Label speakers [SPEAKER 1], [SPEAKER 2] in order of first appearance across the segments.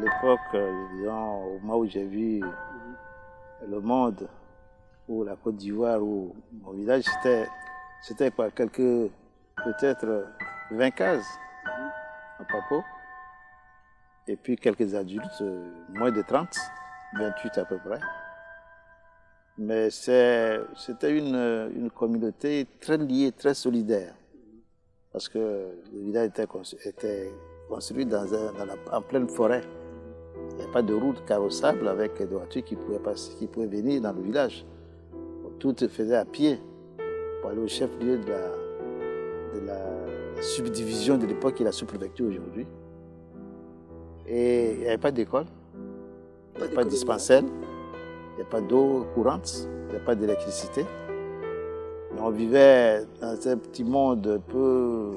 [SPEAKER 1] l'époque, disons, au moment où j'ai vu le monde, ou la Côte d'Ivoire, ou mon village, c'était quoi, peut-être 20 cases en Papo, et puis quelques adultes, moins de 30, 28 à peu près. Mais c'était une communauté très liée, très solidaire, parce que le village était construit en pleine forêt. Il n'y a pas de route carrossable avec des voitures qui pouvaient venir dans le village. Tout se faisait à pied pour aller au chef-lieu de la subdivision de l'époque qui est la sous-préfecture aujourd'hui. Et il n'y avait pas d'école, il n'y avait pas de dispensaire, il n'y a pas d'eau courante, il n'y a pas d'électricité. Mais on vivait dans un petit monde un peu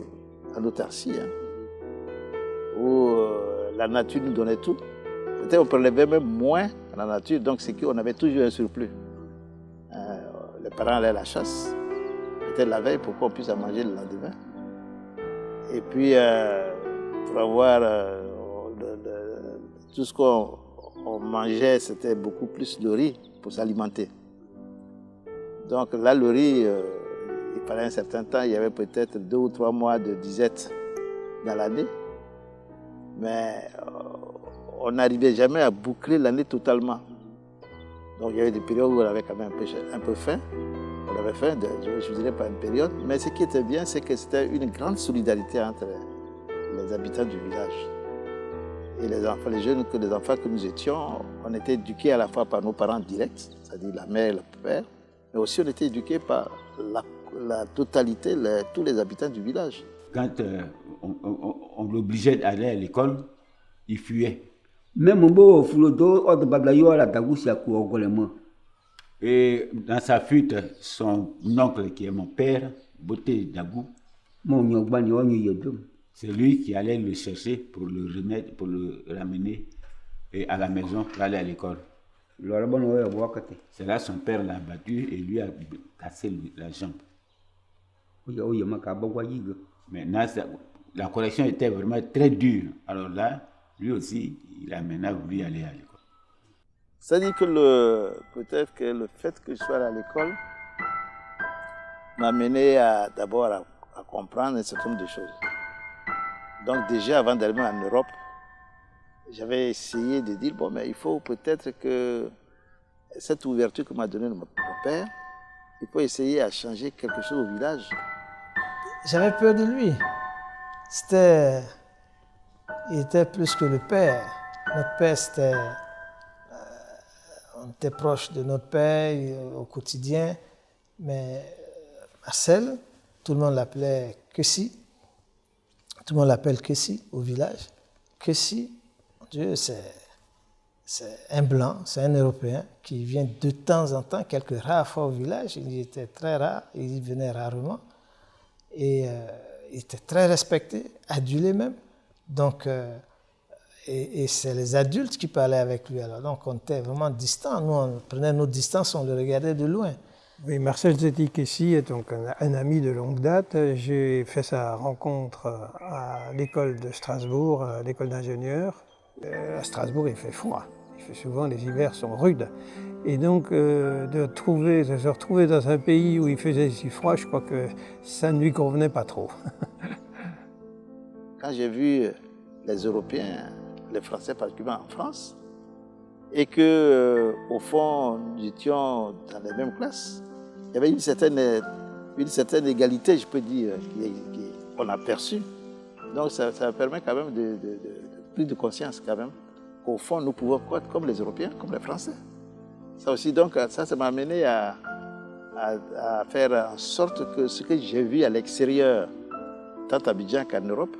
[SPEAKER 1] en autarcie, où la nature nous donnait tout. Peut-être on prélevait même moins à la nature, donc c'est qu'on avait toujours un surplus. Les parents allaient à la chasse, peut-être la veille pour qu'on puisse en manger le lendemain. Et puis, pour avoir tout ce qu'on mangeait, c'était beaucoup plus de riz pour s'alimenter. Donc là, le riz, il fallait un certain temps, il y avait peut-être 2 ou 3 mois de disette dans l'année. Mais on n'arrivait jamais à boucler l'année totalement. Donc il y avait des périodes où on avait quand même un peu faim. On avait faim, je ne dirais pas une période. Mais ce qui était bien, c'est que c'était une grande solidarité entre les habitants du village. Et les enfants, les enfants que nous étions, on était éduqués à la fois par nos parents directs, c'est-à-dire la mère et le père, mais aussi on était éduqués par la totalité, tous les habitants du village.
[SPEAKER 2] Quand on l'obligeait d'aller à l'école, il fuyait. Et dans sa fuite, son oncle qui est mon père, Boté Dagou, c'est lui qui allait le chercher pour le ramener à la maison pour aller à l'école. C'est là son père l'a battu et lui a cassé la jambe. Maintenant, la correction était vraiment très dure. Alors là, lui aussi, il a maintenant voulu aller à l'école.
[SPEAKER 1] C'est-à-dire que peut-être que le fait que je sois à l'école m'a mené d'abord à comprendre un certain nombre de choses. Donc déjà, avant d'arriver en Europe, j'avais essayé de dire, bon, mais il faut peut-être que cette ouverture que m'a donnée mon père, il faut essayer à changer quelque chose au village.
[SPEAKER 3] J'avais peur de lui. Il était plus que le père. Notre père, on était proche de notre père au quotidien, mais Marcel, tout le monde l'appelait Kessi. Tout le monde l'appelle Kessi au village. Kessi, mon Dieu, c'est un blanc, c'est un Européen qui vient de temps en temps, quelques rares fois au village. Il était très rare, il venait rarement. Et il était très respecté, adulé même. Donc, et c'est les adultes qui parlaient avec lui. Alors, donc, on était vraiment distants. Nous, on prenait nos distances, on le regardait de loin.
[SPEAKER 4] Oui, Marcel Zeti Kessi est donc un ami de longue date. J'ai fait sa rencontre à l'école de Strasbourg, à l'école d'ingénieurs. À Strasbourg, il fait froid. Souvent, les hivers sont rudes. Et donc, de se retrouver dans un pays où il faisait si froid, je crois que ça ne lui convenait pas trop.
[SPEAKER 1] Quand j'ai vu les Européens, les Français particulièrement en France, et que au fond, nous étions dans les mêmes classes, il y avait une certaine égalité, je peux dire, qu'on a perçue. Donc, ça permet quand même de plus de conscience quand même. Au fond, nous pouvons être comme les Européens, comme les Français. Ça aussi, donc, ça m'a amené à faire en sorte que ce que j'ai vu à l'extérieur, tant à Abidjan qu'en Europe,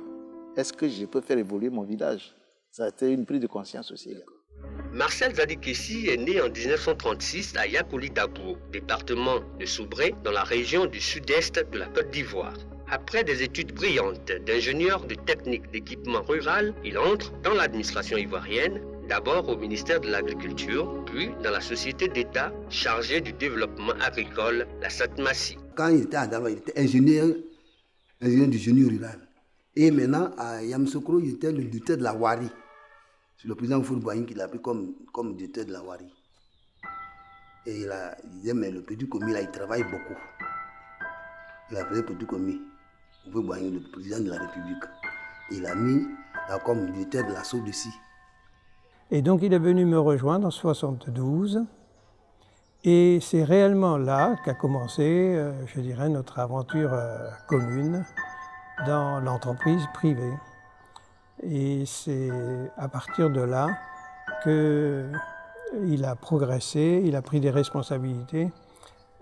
[SPEAKER 1] est-ce que je peux faire évoluer mon village? Ça a été une prise de conscience aussi.
[SPEAKER 5] Marcel Zadi Kessi est né en 1936 à Yakoli Dabo, département de Soubré, dans la région du sud-est de la Côte d'Ivoire. Après des études brillantes d'ingénieur de technique d'équipement rural, il entre dans l'administration ivoirienne, d'abord au ministère de l'Agriculture, puis dans la société d'État chargée du développement agricole, la SATMASI.
[SPEAKER 6] Quand il était à Daba, il était ingénieur du génie rural. Et maintenant, à Yamoussoukro, il était le directeur de la Wari. C'est le président Fourboigny qui l'a pris comme directeur de la Wari. Et il disait, mais le petit commis là, il travaille beaucoup. Il a pris le petit commis, Fourboigny, le président de la République. Il l'a mis là comme directeur de la SODECI.
[SPEAKER 4] Et donc il est venu me rejoindre en 1972. Et c'est réellement là qu'a commencé, je dirais, notre aventure commune dans l'entreprise privée. Et c'est à partir de là qu'il a progressé, il a pris des responsabilités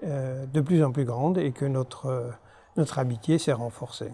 [SPEAKER 4] de plus en plus grandes et que notre amitié s'est renforcée.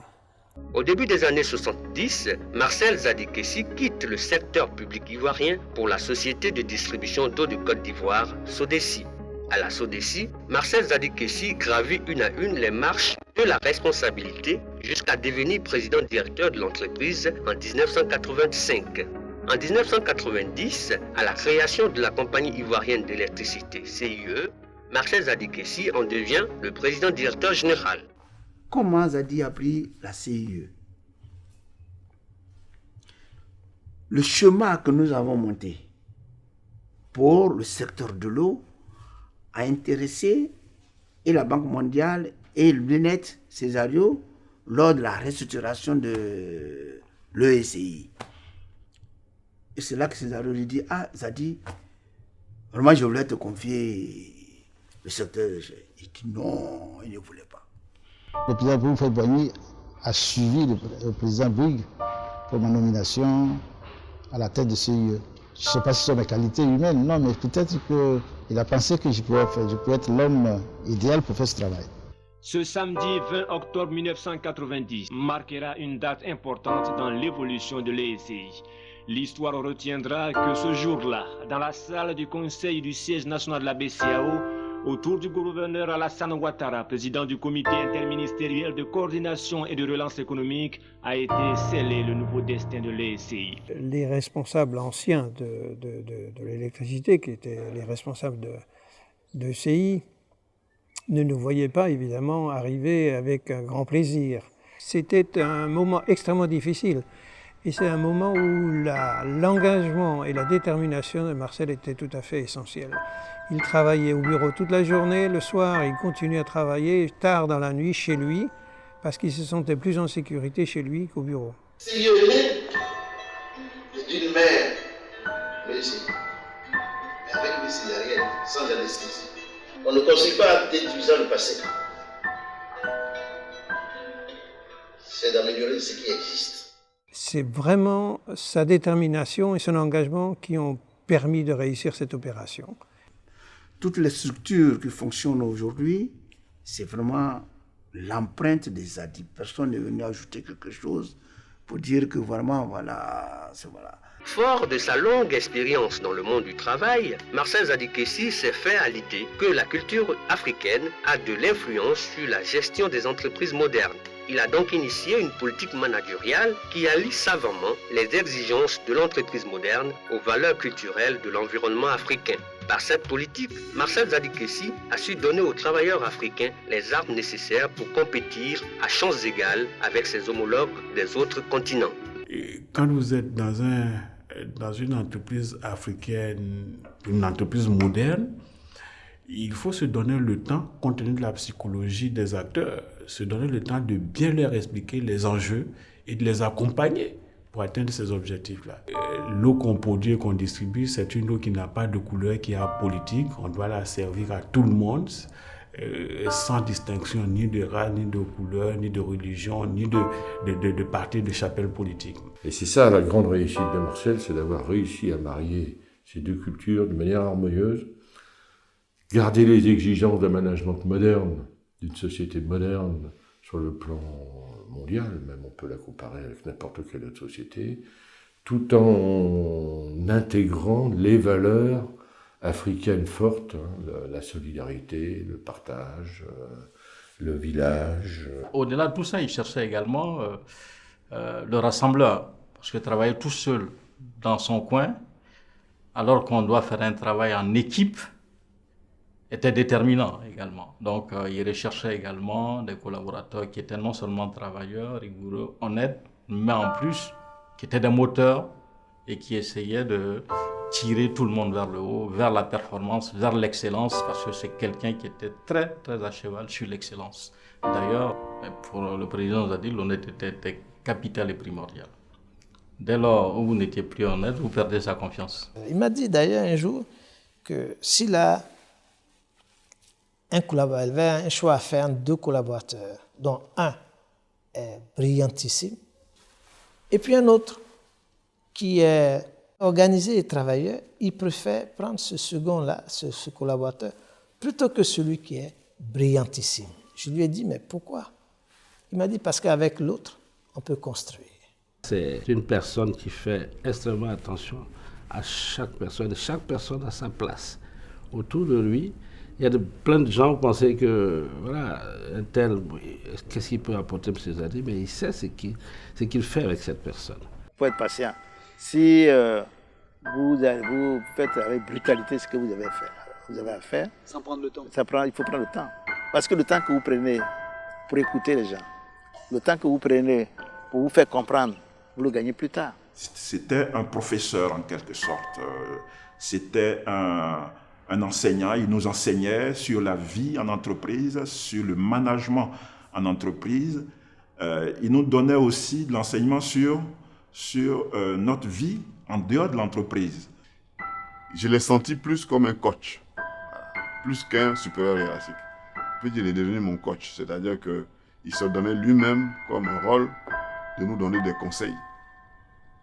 [SPEAKER 5] Au début des années 70, Marcel Zadikessi quitte le secteur public ivoirien pour la société de distribution d'eau de Côte d'Ivoire, SODECI. À la SODECI, Marcel Zadikessi gravit une à une les marches de la responsabilité jusqu'à devenir président-directeur de l'entreprise en 1985. En 1990, à la création de la compagnie ivoirienne d'électricité CIE, Marcel Zadikessi en devient le président-directeur général.
[SPEAKER 6] Comment Zadi a pris la CIE? Le chemin que nous avons monté pour le secteur de l'eau a intéressé et la Banque mondiale et le Lunettes Césario lors de la restructuration de l'ESCI. Et c'est là que Césario lui dit, ah Zadi, vraiment je voulais te confier le secteur. Il dit non, il ne voulait pas.
[SPEAKER 1] Le président Fourboigny a suivi le président Bouygues pour ma nomination à la tête de CIE. Je ne sais pas si ce sont mes qualités humaines, non, mais peut-être qu'il a pensé que je pouvais être l'homme idéal pour faire ce travail.
[SPEAKER 7] Ce samedi 20 octobre 1990 marquera une date importante dans l'évolution de l'ESCI. L'histoire retiendra que ce jour-là, dans la salle du conseil du siège national de la BCEAO, autour du gouverneur Alassane Ouattara, président du comité interministériel de coordination et de relance économique, a été scellé le nouveau destin de l'ESCI.
[SPEAKER 4] Les responsables anciens de l'électricité, qui étaient les responsables de CI, ne nous voyaient pas évidemment arriver avec un grand plaisir. C'était un moment extrêmement difficile. Et c'est un moment où l'engagement et la détermination de Marcel étaient tout à fait essentiels. Il travaillait au bureau toute la journée, le soir il continuait à travailler tard dans la nuit chez lui, parce qu'il se sentait plus en sécurité chez lui qu'au bureau.
[SPEAKER 8] Si je l'ai, d'une mère, mais avec une césarienne, sans anesthésie. On ne construit pas en détruisant le passé. C'est d'améliorer ce qui existe.
[SPEAKER 4] C'est vraiment sa détermination et son engagement qui ont permis de réussir cette opération.
[SPEAKER 6] Toutes les structures qui fonctionnent aujourd'hui, c'est vraiment l'empreinte des Zadi. Personne n'est venu ajouter quelque chose pour dire que vraiment, voilà.
[SPEAKER 5] Fort de sa longue expérience dans le monde du travail, Marcel Zadikessi s'est fait à l'idée que la culture africaine a de l'influence sur la gestion des entreprises modernes. Il a donc initié une politique managériale qui allie savamment les exigences de l'entreprise moderne aux valeurs culturelles de l'environnement africain. Par cette politique, Marcel Zadikessi a su donner aux travailleurs africains les armes nécessaires pour compétir à chances égales avec ses homologues des autres continents.
[SPEAKER 9] Quand vous êtes dans une entreprise africaine, une entreprise moderne, il faut se donner le temps, compte tenu de la psychologie des acteurs, se donner le temps de bien leur expliquer les enjeux et de les accompagner pour atteindre ces objectifs-là. L'eau qu'on produit et qu'on distribue, c'est une eau qui n'a pas de couleur, qui est apolitique. On doit la servir à tout le monde, sans distinction ni de race, ni de couleur, ni de religion, ni de parti, de chapelle politique.
[SPEAKER 10] Et c'est ça la grande réussite de Marcel, c'est d'avoir réussi à marier ces deux cultures de manière harmonieuse, garder les exigences d'un management moderne, d'une société moderne sur le plan mondial, même on peut la comparer avec n'importe quelle autre société, tout en intégrant les valeurs africaines fortes, la solidarité, le partage, le village.
[SPEAKER 11] Au-delà de tout ça, il cherchait également le rassembleur, parce que travailler tout seul dans son coin, alors qu'on doit faire un travail en équipe, était déterminant également. Donc, il recherchait également des collaborateurs qui étaient non seulement travailleurs, rigoureux, honnêtes, mais en plus, qui étaient des moteurs et qui essayait de tirer tout le monde vers le haut, vers la performance, vers l'excellence, parce que c'est quelqu'un qui était très, très à cheval sur l'excellence. D'ailleurs, pour le président Zadi, l'honnêteté était capitale et primordiale. Dès lors où vous n'étiez plus honnête, vous perdez sa confiance.
[SPEAKER 3] Il m'a dit d'ailleurs un jour que s'il a il avait un choix à faire entre 2 collaborateurs, dont un est brillantissime, et puis un autre qui est organisé et travailleur, il préfère prendre ce second-là, ce collaborateur, plutôt que celui qui est brillantissime. Je lui ai dit, mais pourquoi? Il m'a dit, parce qu'avec l'autre, on peut construire.
[SPEAKER 12] C'est une personne qui fait extrêmement attention à chaque personne a sa place. Autour de lui, il y a plein de gens qui pensaient que, voilà, un tel, qu'est-ce qu'il peut apporter pour ses années, mais il sait ce qu'il fait avec cette personne.
[SPEAKER 1] Il faut être patient. Si vous faites avec brutalité ce que vous avez à faire,
[SPEAKER 13] sans prendre le temps.
[SPEAKER 1] Il faut prendre le temps. Parce que le temps que vous prenez pour écouter les gens, le temps que vous prenez pour vous faire comprendre, vous le gagnez plus tard.
[SPEAKER 14] C'était un professeur en quelque sorte. C'était un enseignant. Il nous enseignait sur la vie en entreprise, sur le management en entreprise. Il nous donnait aussi de l'enseignement sur notre vie en dehors de l'entreprise.
[SPEAKER 15] Je l'ai senti plus comme un coach, plus qu'un supérieur hiérarchique. Puis il est devenu mon coach, c'est-à-dire qu'il se donnait lui-même comme un rôle de nous donner des conseils,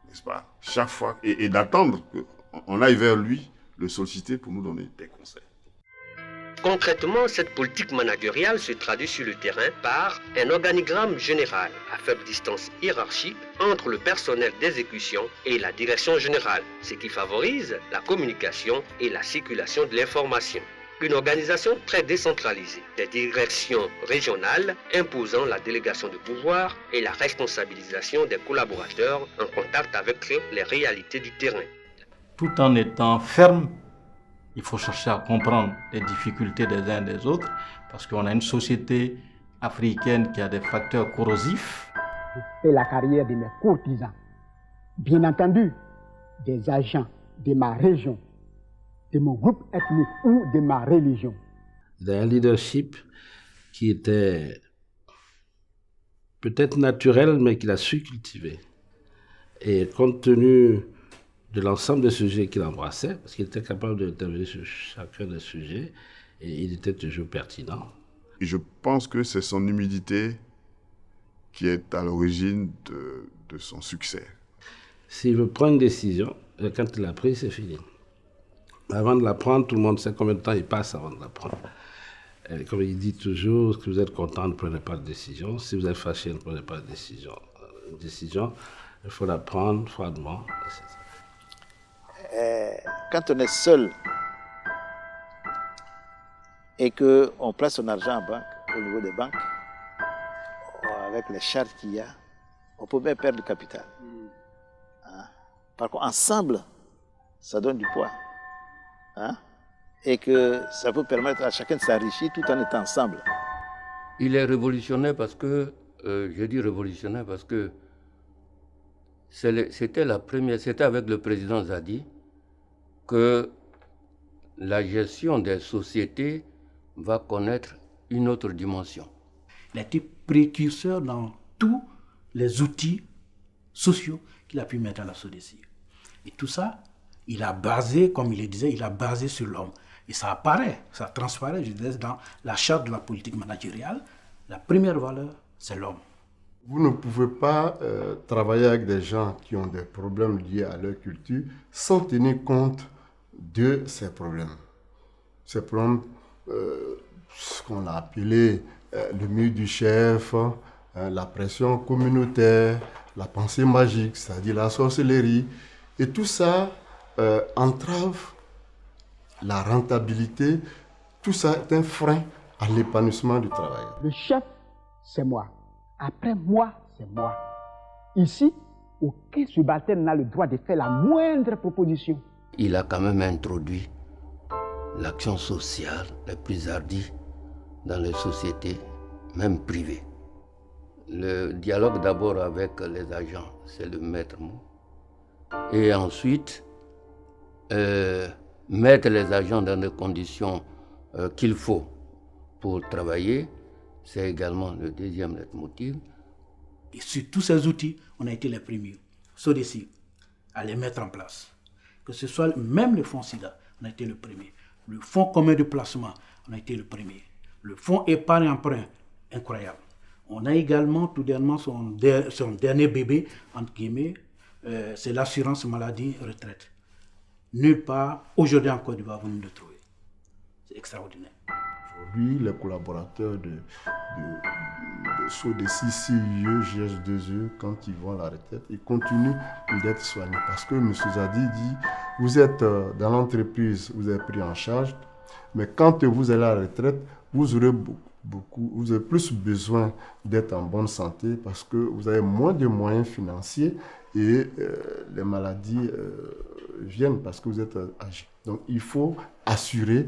[SPEAKER 15] n'est-ce pas? Chaque fois, et d'attendre qu'on aille vers lui, le solliciter pour nous donner des conseils.
[SPEAKER 5] Concrètement, cette politique managériale se traduit sur le terrain par un organigramme général à faible distance hiérarchique entre le personnel d'exécution et la direction générale, ce qui favorise la communication et la circulation de l'information. Une organisation très décentralisée, des directions régionales imposant la délégation de pouvoir et la responsabilisation des collaborateurs en contact avec les réalités du terrain.
[SPEAKER 11] Tout en étant ferme, il faut chercher à comprendre les difficultés des uns et des autres, parce qu'on a une société africaine qui a des facteurs corrosifs.
[SPEAKER 16] Je fais la carrière de mes courtisans, bien entendu, des agents de ma région, de mon groupe ethnique ou de ma religion.
[SPEAKER 12] Il a un leadership qui était peut-être naturel, mais qu'il a su cultiver. Et compte tenu de l'ensemble des sujets qu'il embrassait, parce qu'il était capable d'intervenir sur chacun des sujets, et il était toujours pertinent.
[SPEAKER 15] Et je pense que c'est son humilité qui est à l'origine de son succès.
[SPEAKER 12] S'il veut prendre une décision, quand il l'a prise, c'est fini. Avant de la prendre, tout le monde sait combien de temps il passe avant de la prendre. Et comme il dit toujours, si vous êtes content, ne prenez pas de décision. Si vous êtes fâché, ne prenez pas de décision. Une décision, il faut la prendre froidement.
[SPEAKER 1] Quand on est seul et qu'on place son argent en banque, au niveau des banques, avec les charges qu'il y a, on peut bien perdre du capital. Par contre, ensemble, ça donne du poids. Et que ça peut permettre à chacun de s'enrichir tout en étant ensemble.
[SPEAKER 17] Il est révolutionnaire parce que, je dis révolutionnaire parce que c'était avec le président Zadi que la gestion des sociétés va connaître une autre dimension.
[SPEAKER 13] Il a été précurseur dans tous les outils sociaux qu'il a pu mettre à la SODECI. Et tout ça, il a basé, comme il le disait, il a basé sur l'homme. Et ça apparaît, ça transparaît, je disais, dans la charte de la politique managériale. La première valeur, c'est l'homme.
[SPEAKER 15] Vous ne pouvez pas travailler avec des gens qui ont des problèmes liés à leur culture sans tenir compte de ces problèmes. Ces problèmes, ce qu'on a appelé le mur du chef, la pression communautaire, la pensée magique, c'est-à-dire la sorcellerie. Et tout ça entrave la rentabilité. Tout ça est un frein à l'épanouissement du travail.
[SPEAKER 16] Le chef, c'est moi. Après moi, c'est moi. Ici, aucun subalterne n'a le droit de faire la moindre proposition.
[SPEAKER 17] Il a quand même introduit l'action sociale la plus hardie dans les sociétés, même privées. Le dialogue d'abord avec les agents, c'est le maître mot. et ensuite mettre les agents dans les conditions qu'il faut pour travailler, c'est également le deuxième leitmotiv.
[SPEAKER 13] Et sur tous ces outils, on a été les premiers, SODECI, à les mettre en place. Que ce soit même le fonds SIDA, on a été le premier. Le fonds commun de placement, on a été le premier. Le fonds épargne-emprunt, incroyable. On a également tout dernièrement son dernier bébé, entre guillemets, c'est l'assurance maladie retraite. Nulle part, aujourd'hui en Côte d'Ivoire, vous nous le trouvez. C'est extraordinaire.
[SPEAKER 15] Aujourd'hui, les collaborateurs de SODECI, CIE, GS2E, quand ils vont à la retraite, ils continuent d'être soignés. Parce que M. Zadi dit, vous êtes dans l'entreprise, vous êtes pris en charge, mais quand vous allez à la retraite, vous aurez vous avez plus besoin d'être en bonne santé parce que vous avez moins de moyens financiers et les maladies viennent parce que vous êtes âgé. Donc il faut assurer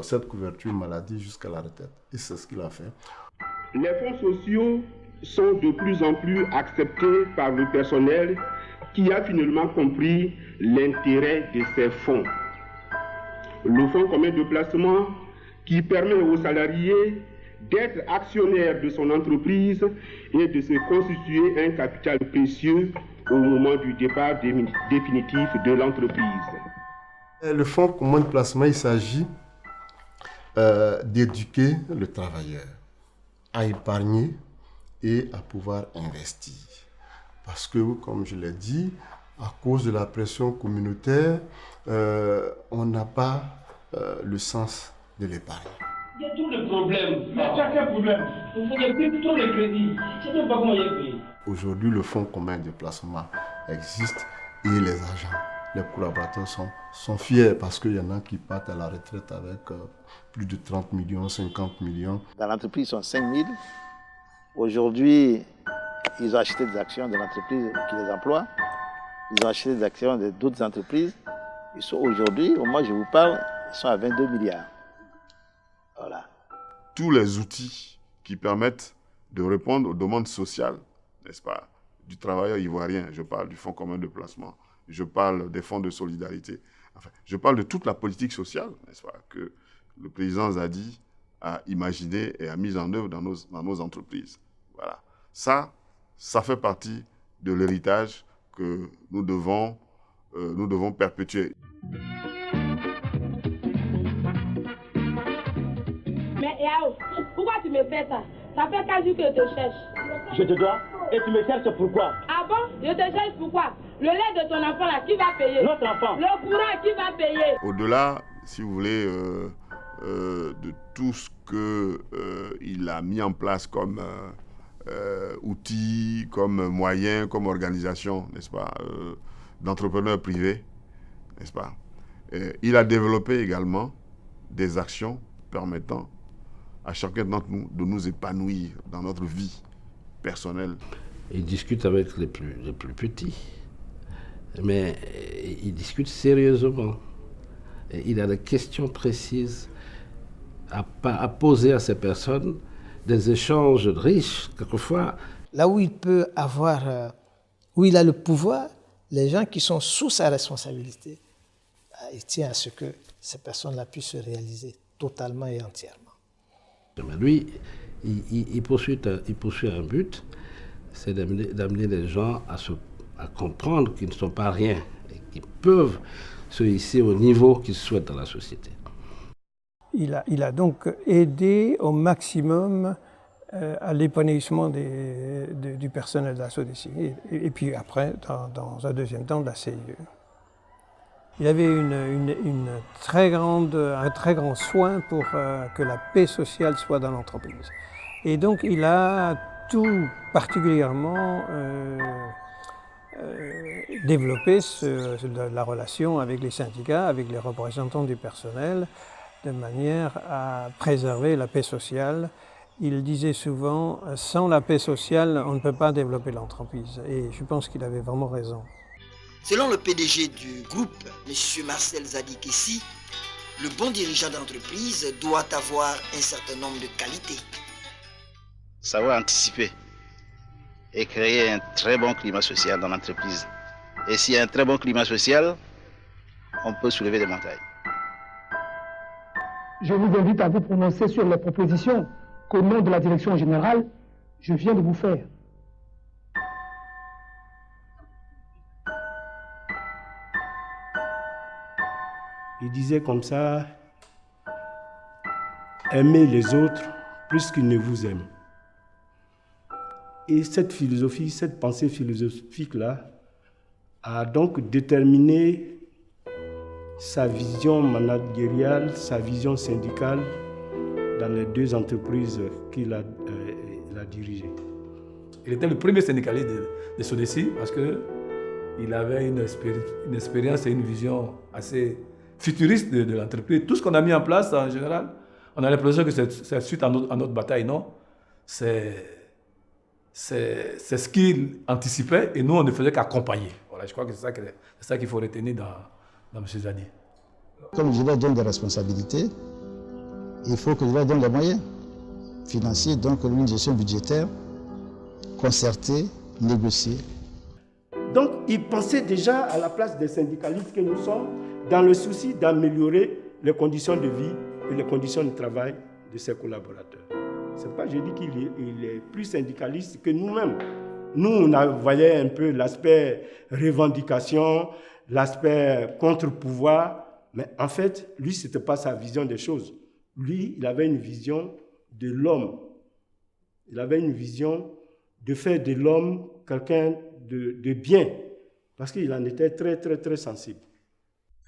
[SPEAKER 15] cette couverture maladie jusqu'à la retraite. Et c'est ce qu'il a fait.
[SPEAKER 18] Les fonds sociaux sont de plus en plus acceptés par le personnel qui a finalement compris l'intérêt de ces fonds. Le fonds commun de placement qui permet aux salariés d'être actionnaires de son entreprise et de se constituer un capital précieux au moment du départ définitif de l'entreprise.
[SPEAKER 15] Le fonds commun de placement, il s'agit d'éduquer le travailleur à épargner et à pouvoir investir. Parce que, comme je l'ai dit, à cause de la pression communautaire, on n'a pas le sens de l'épargne.
[SPEAKER 19] Il y a tous les problèmes. Il y a quel problème? Il y a plus trop de crédit. Je ne sais pas comment il y a payé.
[SPEAKER 15] Aujourd'hui, le fonds commun de placement existe et les agents, les collaborateurs sont fiers parce qu'il y en a qui partent à la retraite avec plus de 30 millions, 50 millions.
[SPEAKER 1] Dans l'entreprise, ils sont 5 000. Aujourd'hui, ils ont acheté des actions de l'entreprise qui les emploie. Ils ont acheté des actions d'autres entreprises. Ils sont aujourd'hui, au moment où je vous parle, ils sont à 22 milliards. Voilà.
[SPEAKER 20] Tous les outils qui permettent de répondre aux demandes sociales, n'est-ce pas, du travailleur ivoirien. Je parle du fonds commun de placement, je parle des fonds de solidarité. Enfin, je parle de toute la politique sociale, n'est-ce pas, que le président Zadi a imaginé et a mis en œuvre dans nos entreprises. Voilà. Ça fait partie de l'héritage que nous devons perpétuer.
[SPEAKER 21] Mais Yao, pourquoi tu me fais ça? Ça fait 4 jours que je te cherche.
[SPEAKER 19] Je te dois et tu me cherches pourquoi?
[SPEAKER 21] Ah bon? Je te cherche pourquoi? Le lait de ton enfant là, qui va payer?
[SPEAKER 19] Notre enfant.
[SPEAKER 21] Le courant, qui va payer?
[SPEAKER 20] Au-delà, si vous voulez, de tout ce qu'il a mis en place comme outils, comme moyens, comme organisation, n'est-ce pas, d'entrepreneurs privés, n'est-ce pas, il a développé également des actions permettant à chacun d'entre nous de nous épanouir dans notre vie personnelle.
[SPEAKER 12] Il discute avec les plus petits, mais il discute sérieusement. Et il a des questions précises à poser à ces personnes, des échanges riches, quelquefois.
[SPEAKER 3] Là où il peut avoir, où il a le pouvoir, les gens qui sont sous sa responsabilité, il tient à ce que ces personnes-là puissent se réaliser totalement et entièrement.
[SPEAKER 12] Mais lui, il poursuit un but, c'est d'amener les gens à comprendre qu'ils ne sont pas rien et qu'ils peuvent se hisser au niveau qu'ils souhaitent dans la société.
[SPEAKER 4] Il a donc aidé au maximum à l'épanouissement du personnel de la SODECI et puis après, dans un deuxième temps, de la CIE. Il avait un très grand soin pour que la paix sociale soit dans l'entreprise. Et donc il a tout particulièrement développé la relation avec les syndicats, avec les représentants du personnel, de manière à préserver la paix sociale. Il disait souvent, sans la paix sociale, on ne peut pas développer l'entreprise. Et je pense qu'il avait vraiment raison.
[SPEAKER 22] Selon le PDG du groupe, M. Marcel Zadi Kessi, le bon dirigeant d'entreprise doit avoir un certain nombre de qualités.
[SPEAKER 1] Savoir anticiper et créer un très bon climat social dans l'entreprise. Et s'il y a un très bon climat social, on peut soulever des montagnes.
[SPEAKER 16] Je vous invite à vous prononcer sur les propositions qu'au nom de la direction générale, je viens de vous faire.
[SPEAKER 13] Il disait comme ça, aimez les autres plus qu'ils ne vous aiment. Et cette philosophie, cette pensée philosophique-là, a donc déterminé sa vision managériale, sa vision syndicale dans les deux entreprises qu'il a dirigées.
[SPEAKER 2] Il était le premier syndicaliste de Sodeci parce qu'il avait une expérience et une vision assez futuriste de l'entreprise. Tout ce qu'on a mis en place, en général, on a l'impression que c'est suite à notre bataille, non? C'est ce qu'il anticipait et nous, on ne faisait qu'accompagner. Voilà, je crois que c'est ça qu'il faut retenir dans M. Zadi.
[SPEAKER 7] Comme je leur donne des responsabilités, il faut que je leur donne les moyens financiers, donc une gestion budgétaire, concertée, négociée.
[SPEAKER 13] Donc, il pensait déjà à la place des syndicalistes que nous sommes, dans le souci d'améliorer les conditions de vie et les conditions de travail de ses collaborateurs. C'est pas, je dis qu'il est plus syndicaliste que nous-mêmes. Nous, on voyait un peu l'aspect revendication, l'aspect contre-pouvoir, mais en fait, lui, ce n'était pas sa vision des choses. Lui, il avait une vision de l'homme. Il avait une vision de faire de l'homme quelqu'un de bien, parce qu'il en était très, très, très sensible.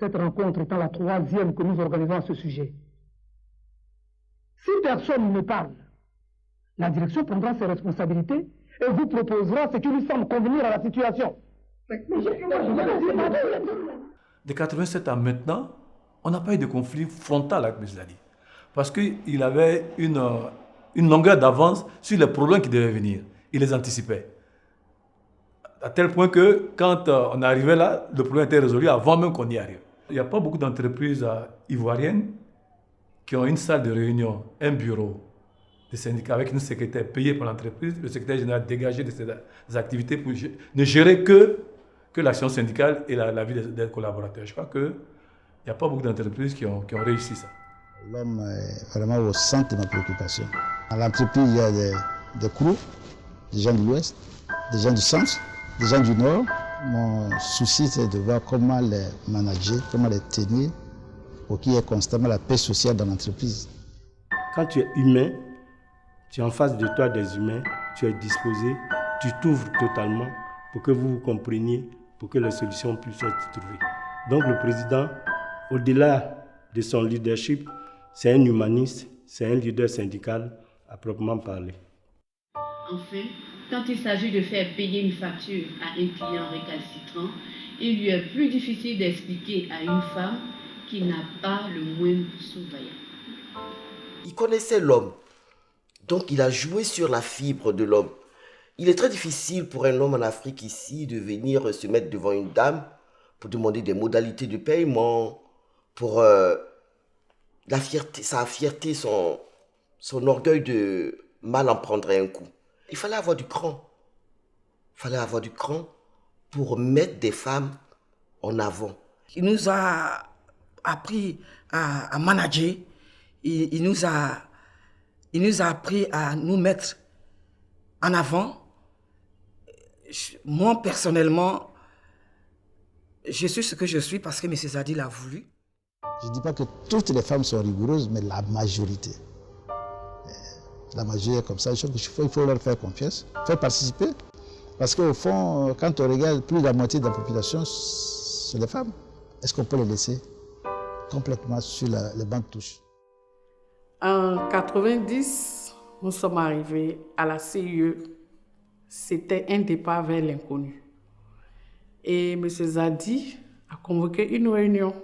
[SPEAKER 16] Cette rencontre étant la troisième que nous organisons à ce sujet. Si personne ne parle, la direction prendra ses responsabilités et vous proposera ce qui lui semble convenir à la situation.
[SPEAKER 2] De 1987 à maintenant, on n'a pas eu de conflit frontal avec M. Zadi. Parce qu'il avait une longueur d'avance sur les problèmes qui devaient venir. Il les anticipait. À tel point que quand on arrivait là, le problème était résolu avant même qu'on y arrive. Il n'y a pas beaucoup d'entreprises ivoiriennes qui ont une salle de réunion, un bureau de syndicat avec une secrétaire payée par l'entreprise, le secrétaire général dégagé de ses activités pour ne gérer que l'action syndicale et la vie des collaborateurs. Je crois qu'il n'y a pas beaucoup d'entreprises qui ont réussi ça.
[SPEAKER 7] L'homme est vraiment au centre de ma préoccupation. À l'entreprise, il y a des crews, des gens de l'Ouest, des gens du centre, des gens du Nord. Mon souci, c'est de voir comment les manager, comment les tenir pour qu'il y ait constamment la paix sociale dans l'entreprise.
[SPEAKER 13] Quand tu es humain, tu es en face de toi des humains, tu es disposé, tu t'ouvres totalement pour que vous vous compreniez, pour que les solutions puissent être trouvées. Donc le président, au-delà de son leadership, c'est un humaniste, c'est un leader syndical à proprement parler.
[SPEAKER 23] Enfin, quand il s'agit de faire payer une facture à un client récalcitrant, il lui est plus difficile d'expliquer à une femme qui n'a pas le moindre sous-vaillant.
[SPEAKER 24] Il connaissait l'homme, donc il a joué sur la fibre de l'homme. Il est très difficile pour un homme en Afrique ici de venir se mettre devant une dame pour demander des modalités de paiement, pour sa fierté, son orgueil de mal en prendre un coup. Il fallait avoir du cran. Il fallait avoir du cran pour mettre des femmes en avant.
[SPEAKER 25] Il nous a appris à manager. Il nous a appris à nous mettre en avant. Moi, personnellement, je suis ce que je suis parce que M. Zadi l'a voulu.
[SPEAKER 7] Je ne dis pas que toutes les femmes sont rigoureuses, mais la majorité. La majorité est comme ça. Il faut leur faire confiance, faire participer. Parce qu'au fond, quand on regarde, plus de la moitié de la population, c'est les femmes. Est-ce qu'on peut les laisser complètement sur les bancs de touche?
[SPEAKER 26] En 1990, nous sommes arrivés à la CIE. C'était un départ vers l'inconnu. Et M. Zadi a convoqué une réunion.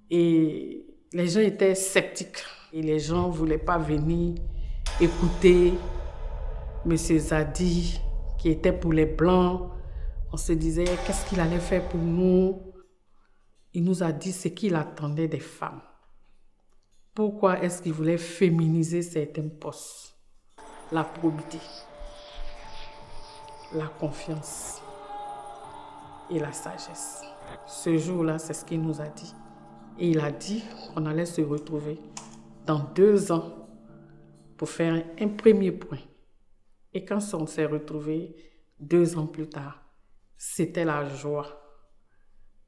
[SPEAKER 26] Et les gens étaient sceptiques. Et les gens ne voulaient pas venir écouter M. Zadi, qui était pour les Blancs. On se disait, qu'est-ce qu'il allait faire pour nous? Il nous a dit ce qu'il attendait des femmes. Pourquoi est-ce qu'il voulait féminiser certains postes? La probité, la confiance, et la sagesse. Ce jour-là, c'est ce qu'il nous a dit. Et il a dit qu'on allait se retrouver dans 2 ans pour faire un premier point. Et quand on s'est retrouvés 2 ans plus tard, c'était la joie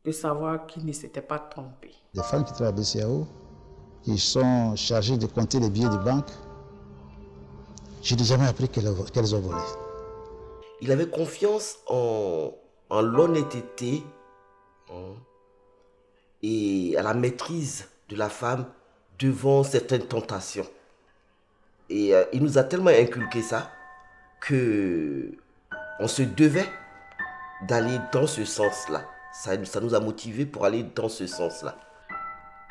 [SPEAKER 26] de savoir qu'il ne s'était pas trompé.
[SPEAKER 7] Les femmes qui travaillent à BCAO, qui sont chargées de compter les billets de banque, je n'ai jamais appris qu'elles ont volé.
[SPEAKER 24] Il avait confiance en l'honnêteté et à la maîtrise de la femme devant certaines tentations. Et il nous a tellement inculqué ça qu'on se devait d'aller dans ce sens-là. Ça nous a motivés pour aller dans ce sens-là.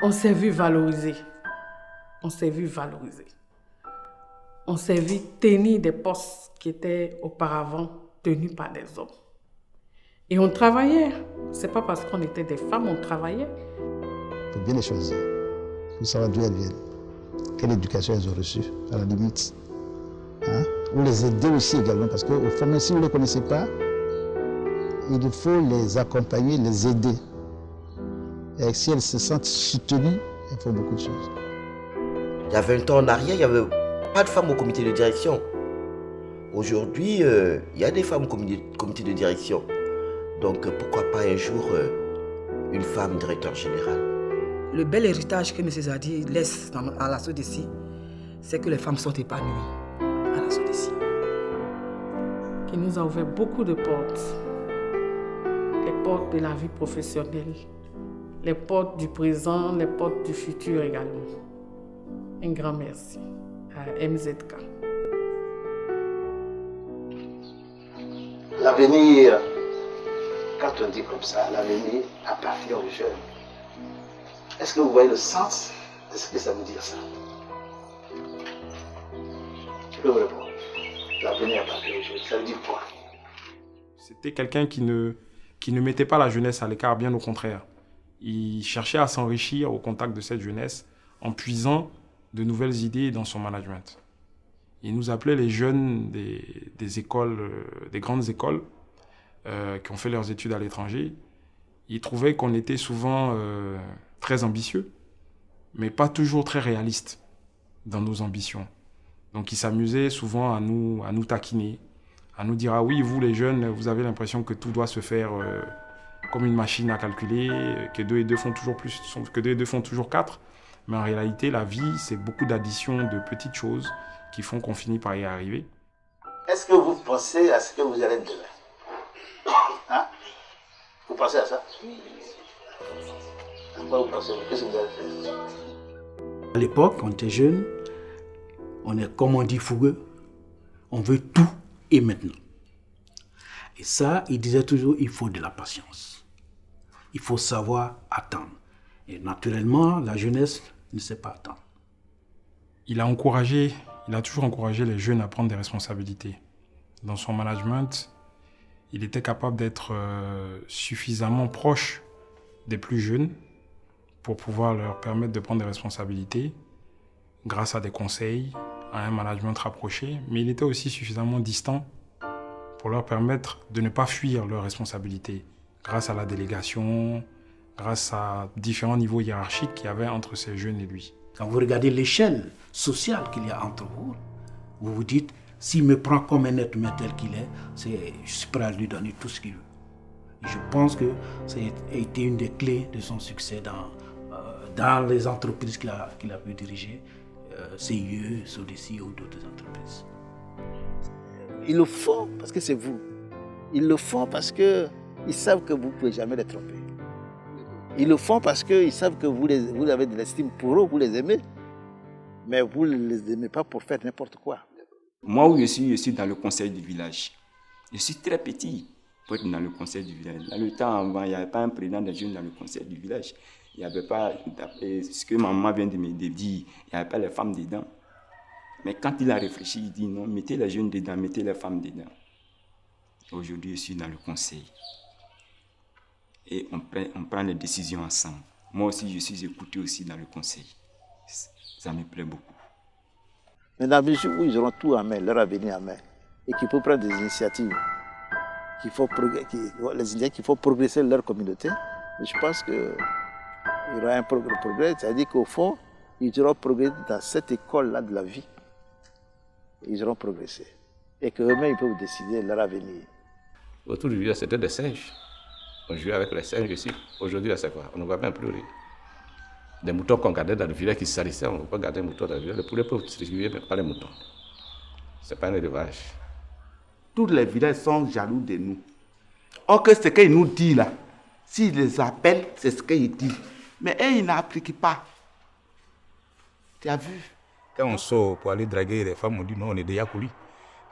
[SPEAKER 26] On s'est vu valoriser. On s'est vu valoriser. On s'est vu tenir des postes qui étaient auparavant tenus par des hommes. Et on travaillait. C'est pas parce qu'on était des femmes, on travaillait.
[SPEAKER 7] Il faut bien les choisir. Il faut savoir d'où elles viennent. Quelle éducation elles ont reçue, à la limite. Ou les aider aussi également, parce qu'au fond, même si vous ne les connaissez pas, il faut les accompagner, les aider. Et si elles se sentent soutenues, elles font beaucoup de choses.
[SPEAKER 24] Il y a 20 ans en arrière, il n'y avait pas de femmes au comité de direction. Aujourd'hui, il y a des femmes au comité de direction. Donc pourquoi pas un jour une femme directeur général.
[SPEAKER 25] Le bel héritage que M. Zadi laisse à la SODECI, c'est que les femmes sont épanouies à la SODECI.
[SPEAKER 26] Qui nous a ouvert beaucoup de portes. Les portes de la vie professionnelle, les portes du présent, les portes du futur également. Un grand merci à MZK.
[SPEAKER 7] L'avenir, quand on dit comme ça, l'avenir appartient aux jeunes. Est-ce que vous voyez le sens de ce que ça veut dire ça? Je peux vous répondre. L'avenir appartient aux jeunes. Ça veut dire quoi?
[SPEAKER 5] C'était quelqu'un qui ne mettait pas la jeunesse à l'écart, bien au contraire. Il cherchait à s'enrichir au contact de cette jeunesse en puisant de nouvelles idées dans son management. Il nous appelait les jeunes des écoles, des grandes écoles qui ont fait leurs études à l'étranger. Il trouvait qu'on était souvent très ambitieux, mais pas toujours très réalistes dans nos ambitions. Donc il s'amusait souvent à nous taquiner, à nous dire « Ah oui, vous les jeunes, vous avez l'impression que tout doit se faire comme une machine à calculer, que 2 et 2 font toujours plus, que 2 et 2 font toujours 4. » Mais en réalité, la vie, c'est beaucoup d'additions de petites choses qui font qu'on finit par y arriver.
[SPEAKER 7] Est-ce que vous pensez à ce que vous allez être demain? Hein? Vous pensez à ça? Oui. À quoi vous pensez? Qu'est-ce que vous allez faire?
[SPEAKER 13] À l'époque, quand on était jeune, on est, comme on dit, fougueux. On veut tout et maintenant. Et ça, il disait toujours, il faut de la patience. Il faut savoir attendre. Et naturellement, la jeunesse ne sait pas attendre.
[SPEAKER 5] Il a toujours encouragé les jeunes à prendre des responsabilités. Dans son management, il était capable d'être suffisamment proche des plus jeunes pour pouvoir leur permettre de prendre des responsabilités grâce à des conseils, à un management rapproché, mais il était aussi suffisamment distant pour leur permettre de ne pas fuir leurs responsabilités grâce à la délégation, grâce à différents niveaux hiérarchiques qu'il y avait entre ces jeunes et lui.
[SPEAKER 13] Quand vous regardez l'échelle sociale qu'il y a entre vous, vous vous dites, s'il me prend comme un être humain tel qu'il est, je suis prêt à lui donner tout ce qu'il veut. Et je pense que ça a été une des clés de son succès dans les entreprises qu'il a pu diriger, CIE, SODECI ou d'autres entreprises.
[SPEAKER 1] Ils le font parce que c'est vous. Ils le font parce qu'ils savent que vous ne pouvez jamais les tromper. Ils le font parce qu'ils savent que vous avez de l'estime pour eux, vous les aimez. Mais vous ne les aimez pas pour faire n'importe quoi.
[SPEAKER 6] Moi où je suis dans le conseil du village. Je suis très petit pour être dans le conseil du village. Dans le temps avant, il n'y avait pas un président des jeunes dans le conseil du village. Il n'y avait pas, ce que ma maman vient de me dire, il n'y avait pas les femmes dedans. Mais quand il a réfléchi, il dit non, mettez les jeunes dedans, mettez les femmes dedans. Aujourd'hui, je suis dans le conseil. Et on prend les décisions ensemble. Moi aussi, je suis écouté aussi dans le conseil. Ça me plaît beaucoup.
[SPEAKER 1] Mais dans le jour où ils auront tout en main, leur avenir en main, et qu'ils peuvent prendre des initiatives, les Indiens qu'il faut progresser leur communauté. Mais je pense qu'il y aura un progrès, c'est-à-dire qu'au fond, ils auront progressé dans cette école-là de la vie. Ils auront progressé. Et qu'eux-mêmes, ils peuvent décider leur avenir.
[SPEAKER 12] Autour du village, c'était des singes. On jouait avec les singes ici. Aujourd'hui, c'est quoi? On ne voit même plus rien. Des moutons qu'on gardait dans le village qui salissaient, on ne peut pas garder des moutons dans le village. Les poulets peuvent circuler, mais pas les moutons. Ce n'est pas un élevage.
[SPEAKER 8] Tous les villages sont jaloux de nous. Or que ce qu'ils nous disent là, s'ils les appellent, c'est ce qu'ils disent. Mais eux, ils n'appliquent pas. Tu as vu?
[SPEAKER 9] Quand on sort pour aller draguer les femmes, on dit non, on est des Yakouli.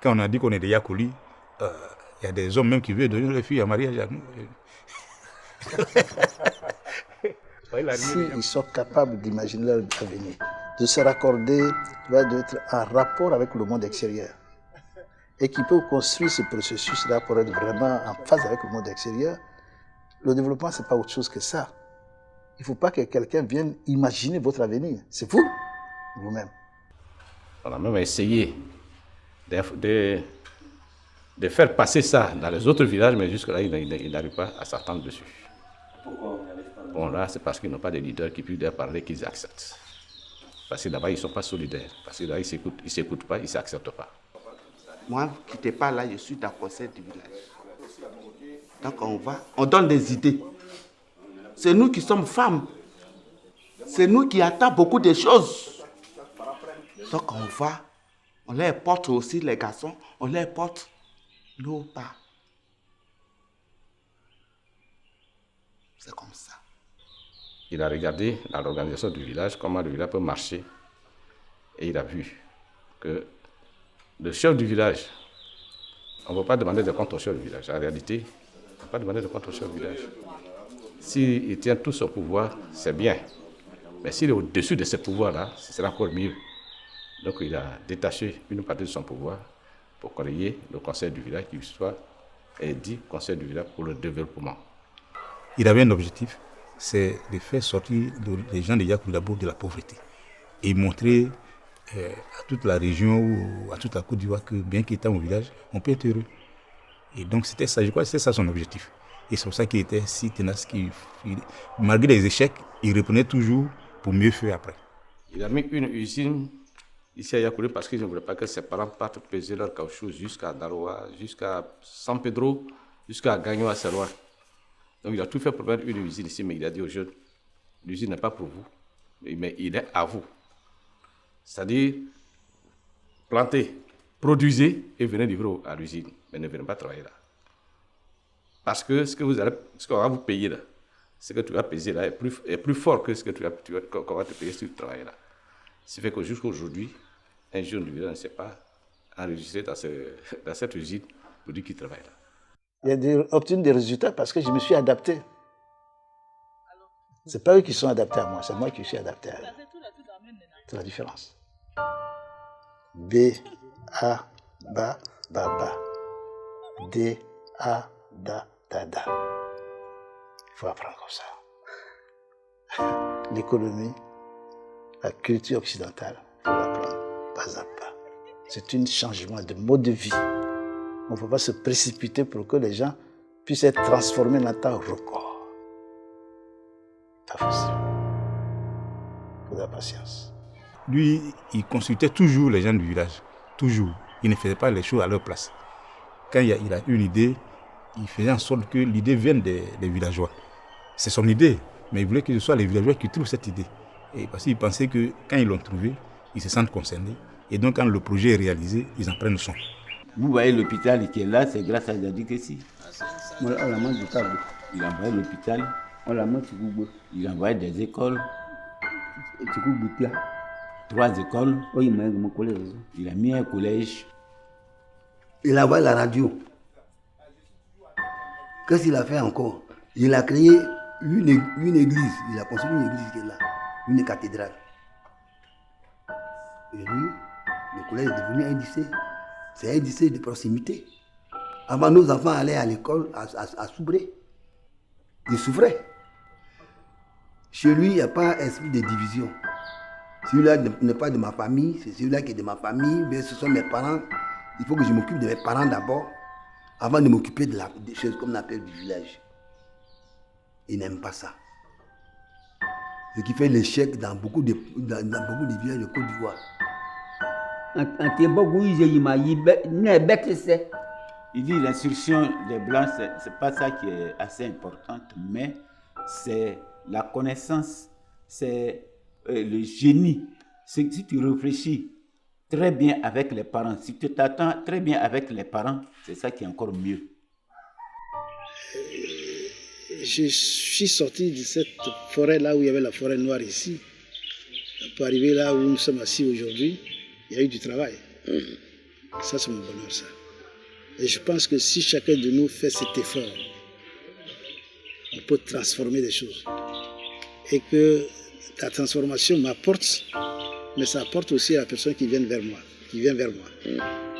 [SPEAKER 9] Quand on a dit qu'on est des Yakouli, il y a des hommes même qui veulent donner les filles en mariage à nous.
[SPEAKER 1] S'ils sont capables d'imaginer leur avenir, de se raccorder, d'être en rapport avec le monde extérieur, et qui peuvent construire ce processus-là pour être vraiment en phase avec le monde extérieur, le développement, ce n'est pas autre chose que ça. Il ne faut pas que quelqu'un vienne imaginer votre avenir. C'est vous, vous-même.
[SPEAKER 12] On a même essayé de faire passer ça dans les autres villages, mais jusque-là, ils n'arrivent pas à s'attendre dessus.
[SPEAKER 8] Pourquoi?
[SPEAKER 12] Bon, là, c'est parce qu'ils n'ont pas de leaders qui puissent leur parler, qu'ils acceptent. Parce que là-bas, ils ne sont pas solidaires. Parce que là, ils ne s'écoutent pas, ils ne s'acceptent pas.
[SPEAKER 8] Moi, qui n'étais pas là, je suis dans le conseil du village. Donc on va, on donne des idées. C'est nous qui sommes femmes. C'est nous qui attendons beaucoup de choses. Donc on va, on leur porte aussi les garçons, on leur porte nos pas. C'est comme ça.
[SPEAKER 12] Il a regardé dans l'organisation du village comment le village peut marcher. Et il a vu que le chef du village, on ne peut pas demander de compte au chef du village. En réalité, on ne peut pas demander de compte au chef du village. S'il tient tout son pouvoir, c'est bien. Mais s'il est au-dessus de ce pouvoir-là, ce sera encore mieux. Donc il a détaché une partie de son pouvoir pour créer le conseil du village qui soit dit conseil du village pour le développement.
[SPEAKER 9] Il avait un objectif, c'est de faire sortir les gens de Yakouli de la pauvreté et montrer à toute la région ou à toute la Côte d'Ivoire que bien qu'étant au village, on peut être heureux. Et donc c'était ça, je crois que c'était ça son objectif. Et c'est pour ça qu'il était si tenace, malgré les échecs, il reprenait toujours pour mieux faire après.
[SPEAKER 12] Il a mis une usine ici à Yakouli parce qu'il ne voulait pas que ses parents partent peser leur caoutchouc jusqu'à Daroa, jusqu'à San Pedro, jusqu'à Gagnon à Serrois. Donc il a tout fait pour mettre une usine ici, mais il a dit aux jeunes, l'usine n'est pas pour vous, mais il est à vous. C'est-à-dire, plantez, produisez et venez livrer à l'usine, mais ne venez pas travailler là. Parce que ce qu'on va vous payer là, ce que tu vas payer là est plus fort que ce que qu'on va te payer si tu travailles là. Ce qui fait que jusqu'à aujourd'hui, un jeune du village ne s'est pas enregistré dans cette usine pour dire qu'il travaille là.
[SPEAKER 1] Il a obtenu des résultats parce que je me suis adapté. Ce n'est pas eux qui sont adaptés à moi, c'est moi qui suis adapté à eux. C'est la différence. B, A, ba, ba, ba. D, A, da, da, da. Il faut apprendre comme ça. L'économie, la culture occidentale, il faut l'apprendre pas à pas. C'est un changement de mode de vie. On ne peut pas se précipiter pour que les gens puissent être transformés dans un temps record. Pas facile. Il faut de la patience.
[SPEAKER 9] Lui, il consultait toujours les gens du village. Toujours. Il ne faisait pas les choses à leur place. Quand il a une idée, il faisait en sorte que l'idée vienne des villageois. C'est son idée, mais il voulait que ce soit les villageois qui trouvent cette idée. Et parce qu'il pensait que quand ils l'ont trouvée, ils se sentent concernés. Et donc quand le projet est réalisé, ils en prennent soin.
[SPEAKER 8] Vous voyez l'hôpital qui est là, c'est grâce à Zadi Kessi. On l'a mis du câble. Il a envoyé l'hôpital, on l'a mis sur Google. Il a envoyé des écoles. 3 écoles. Il a mis un collège.
[SPEAKER 10] Il a envoyé la radio. Qu'est-ce qu'il a fait encore? Il a créé une église. Il a construit une église qui est là, une cathédrale. Et lui, le collège est devenu un lycée. C'est un lycée de proximité. Avant, nos enfants allaient à l'école à Soubré. Ils souffraient. Chez lui, il n'y a pas esprit de division. Celui-là n'est pas de ma famille, c'est celui-là qui est de ma famille, mais ce sont mes parents. Il faut que je m'occupe de mes parents d'abord. avant de m'occuper des choses comme on appelle du village. Ils n'aiment pas ça. Ce qui fait l'échec dans beaucoup de villages de Côte d'Ivoire.
[SPEAKER 11] Il dit l'instruction des Blancs, c'est pas ça qui est assez importante, mais c'est la connaissance, c'est le génie. Si tu réfléchis très bien avec les parents, si tu t'attends très bien avec les parents, c'est ça qui est encore mieux.
[SPEAKER 1] Je suis sorti de cette forêt là où il y avait la forêt noire ici. Pour arriver là où nous sommes assis aujourd'hui, il y a eu du travail. Ça, c'est mon bonheur, ça. Et je pense que si chacun de nous fait cet effort, on peut transformer des choses. Et que la transformation m'apporte, mais ça apporte aussi à la personne qui vient vers moi.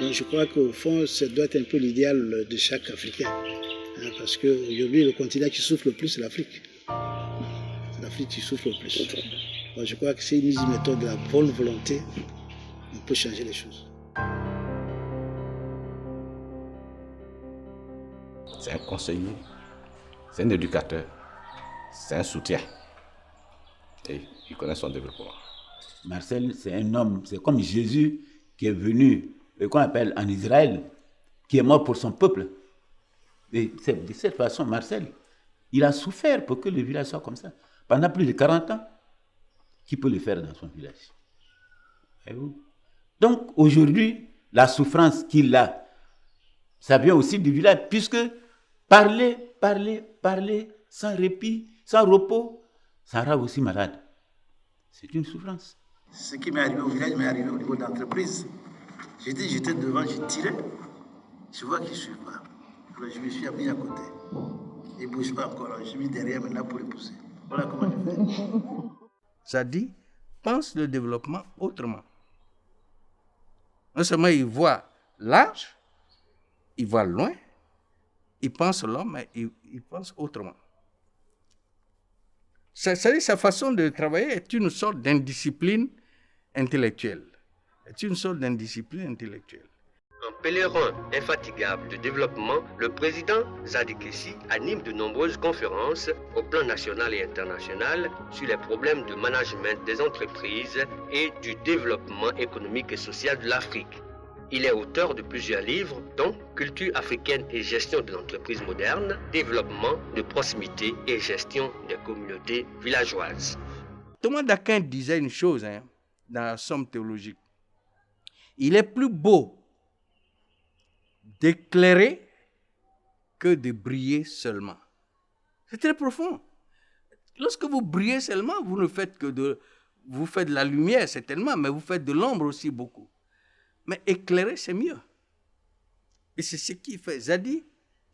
[SPEAKER 1] Donc je crois qu'au fond, ça doit être un peu l'idéal de chaque Africain. Parce qu'aujourd'hui, le continent qui souffre le plus, c'est l'Afrique. C'est l'Afrique qui souffre le plus. Donc, je crois que si nous y mettons de la bonne volonté, on peut changer les choses.
[SPEAKER 11] C'est un conseiller, c'est un éducateur, c'est un soutien. Et il connaît son développement. Marcel, c'est un homme, c'est comme Jésus qui est venu, qu'on appelle en Israël, qui est mort pour son peuple. Et de cette façon, Marcel, il a souffert pour que le village soit comme ça. Pendant plus de 40 ans, qui peut le faire dans son village? Donc aujourd'hui, la souffrance qu'il a, ça vient aussi du village, puisque parler, sans répit, sans repos, ça rend aussi malade. C'est une souffrance.
[SPEAKER 1] Ce qui m'est arrivé au village m'est arrivé au niveau de l'entreprise. J'étais devant, je tirais, je vois qu'il ne suit pas. Alors je me suis mis à côté. Il ne bouge pas encore, alors je suis mis derrière maintenant pour le pousser. Voilà comment je fais.
[SPEAKER 13] Zadi pense le développement autrement. Non seulement il voit large, il voit loin, il pense l'homme, mais il pense autrement. Sa façon de travailler est une sorte d'indiscipline intellectuelle.
[SPEAKER 14] Un pèlerin infatigable de développement, le président Zadi Kessi anime de nombreuses conférences au plan national et international sur les problèmes de management des entreprises et du développement économique et social de l'Afrique. Il est auteur de plusieurs livres, dont Culture africaine et gestion de l'entreprise moderne, Développement de proximité et gestion des communautés villageoises.
[SPEAKER 13] Thomas d'Aquin disait une chose dans la Somme théologique. Il est plus beau d'éclairer que de briller seulement. C'est très profond. Lorsque vous brillez seulement, vous ne faites que vous faites de la lumière certainement, mais vous faites de l'ombre aussi beaucoup. Mais éclairer, c'est mieux. Et c'est ce qu'il fait. Zadi,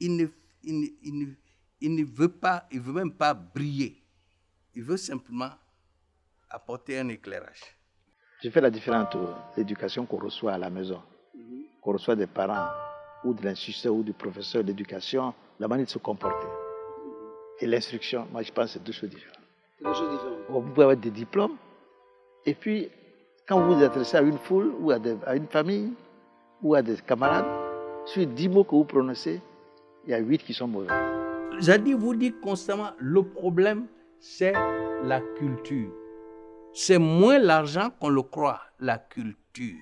[SPEAKER 13] il ne veut pas, il veut même pas briller. Il veut simplement apporter un éclairage.
[SPEAKER 1] Je fais la différence entre l'éducation qu'on reçoit à la maison, qu'on reçoit des parents, ou de l'instituteur, ou du professeur d'éducation, la manière de se comporter. Et l'instruction, moi je pense que c'est deux choses différentes. Vous pouvez avoir des diplômes, et puis quand vous vous adressez à une foule, ou à une famille, ou à des camarades, sur 10 mots que vous prononcez, il y a 8 qui sont mauvais.
[SPEAKER 13] Zadi vous dit constamment, le problème, c'est la culture. C'est moins l'argent qu'on le croit, la culture.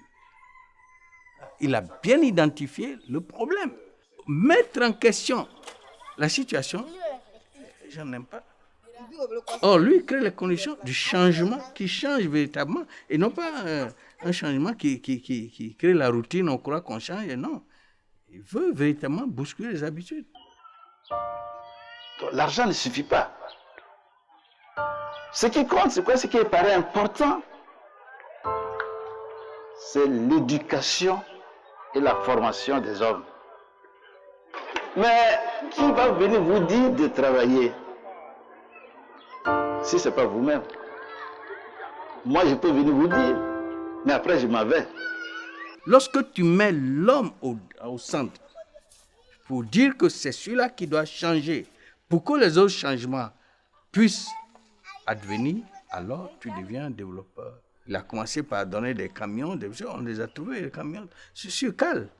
[SPEAKER 13] Il a bien identifié le problème. Mettre en question la situation, j'en aime pas. Or, lui, il crée les conditions du changement qui change véritablement, et non pas un changement qui crée la routine, on croit qu'on change, non. Il veut véritablement bousculer les habitudes.
[SPEAKER 1] L'argent ne suffit pas. Ce qui compte, c'est quoi? Ce qui paraît important, c'est l'éducation et la formation des hommes. Mais qui va venir vous dire de travailler si ce n'est pas vous-même? Moi, je peux venir vous dire, mais après, je m'en vais.
[SPEAKER 13] Lorsque tu mets l'homme au centre, pour dire que c'est celui-là qui doit changer, pour que les autres changements puissent advenir, alors tu deviens un développeur. Il a commencé par donner des camions, on les a trouvés, les camions, sur Cal.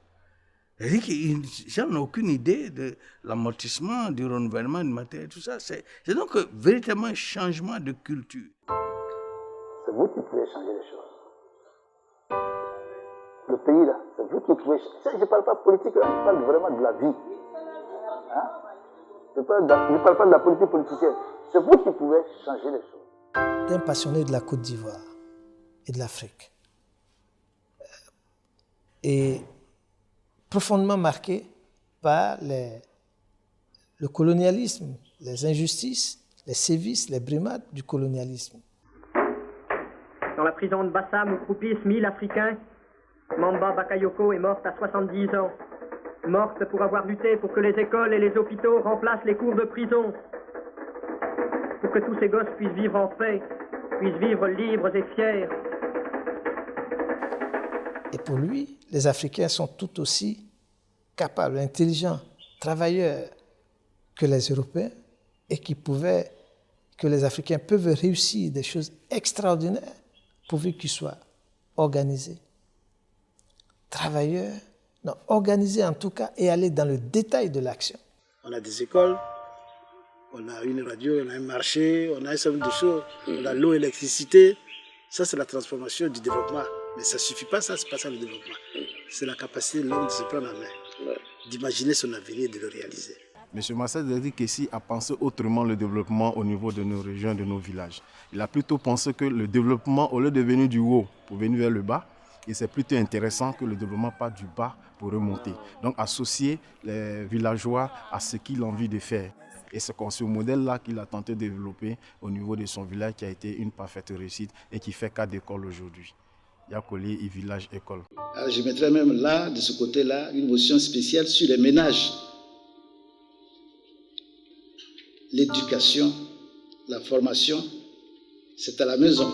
[SPEAKER 13] C'est-à-dire que les gens n'ont aucune idée de l'amortissement, du renouvellement du matériel, tout ça. C'est donc véritablement un changement de culture.
[SPEAKER 1] C'est vous qui pouvez changer les choses. Le pays, là, c'est vous qui pouvez changer. Je ne parle pas politique, là, je parle vraiment de la vie. Hein? Je ne parle pas de la politique politicienne. C'est vous qui pouvez changer les choses.
[SPEAKER 3] Un passionné de la Côte d'Ivoire et de l'Afrique. Et profondément marqué par le colonialisme, les injustices, les sévices, les brimades du colonialisme.
[SPEAKER 15] Dans la prison de Bassam où croupissent 1000 Africains, Mamba Bakayoko est morte à 70 ans. Morte pour avoir lutté pour que les écoles et les hôpitaux remplacent les cours de prison. Pour que tous ces gosses puissent vivre en paix, puissent vivre libres et fiers.
[SPEAKER 3] Et pour lui, les Africains sont tout aussi capables, intelligents, travailleurs que les Européens et que les Africains peuvent réussir des choses extraordinaires pourvu qu'ils soient organisés, travailleurs, non, organisés en tout cas et aller dans le détail de l'action.
[SPEAKER 7] On a des écoles, on a une radio, on a un marché, on a un certain nombre de choses, on a l'eau, l'électricité. Ça, c'est la transformation du développement. Mais ça ne suffit pas, ça, c'est pas ça le développement. C'est la capacité de l'homme de se prendre en main, d'imaginer son avenir et de le réaliser.
[SPEAKER 5] M. Marcel Zadi Kessi a pensé autrement le développement au niveau de nos régions, de nos villages. Il a plutôt pensé que le développement, au lieu de venir du haut pour venir vers le bas, et c'est plutôt intéressant que le développement parte du bas pour remonter. Donc associer les villageois à ce qu'il a envie de faire. Et c'est ce modèle-là qu'il a tenté de développer au niveau de son village qui a été une parfaite réussite et qui fait 4 écoles aujourd'hui. Yakoli et village école.
[SPEAKER 7] Alors je mettrais même là, de ce côté-là, une motion spéciale sur les ménages. L'éducation, la formation, c'est à la maison.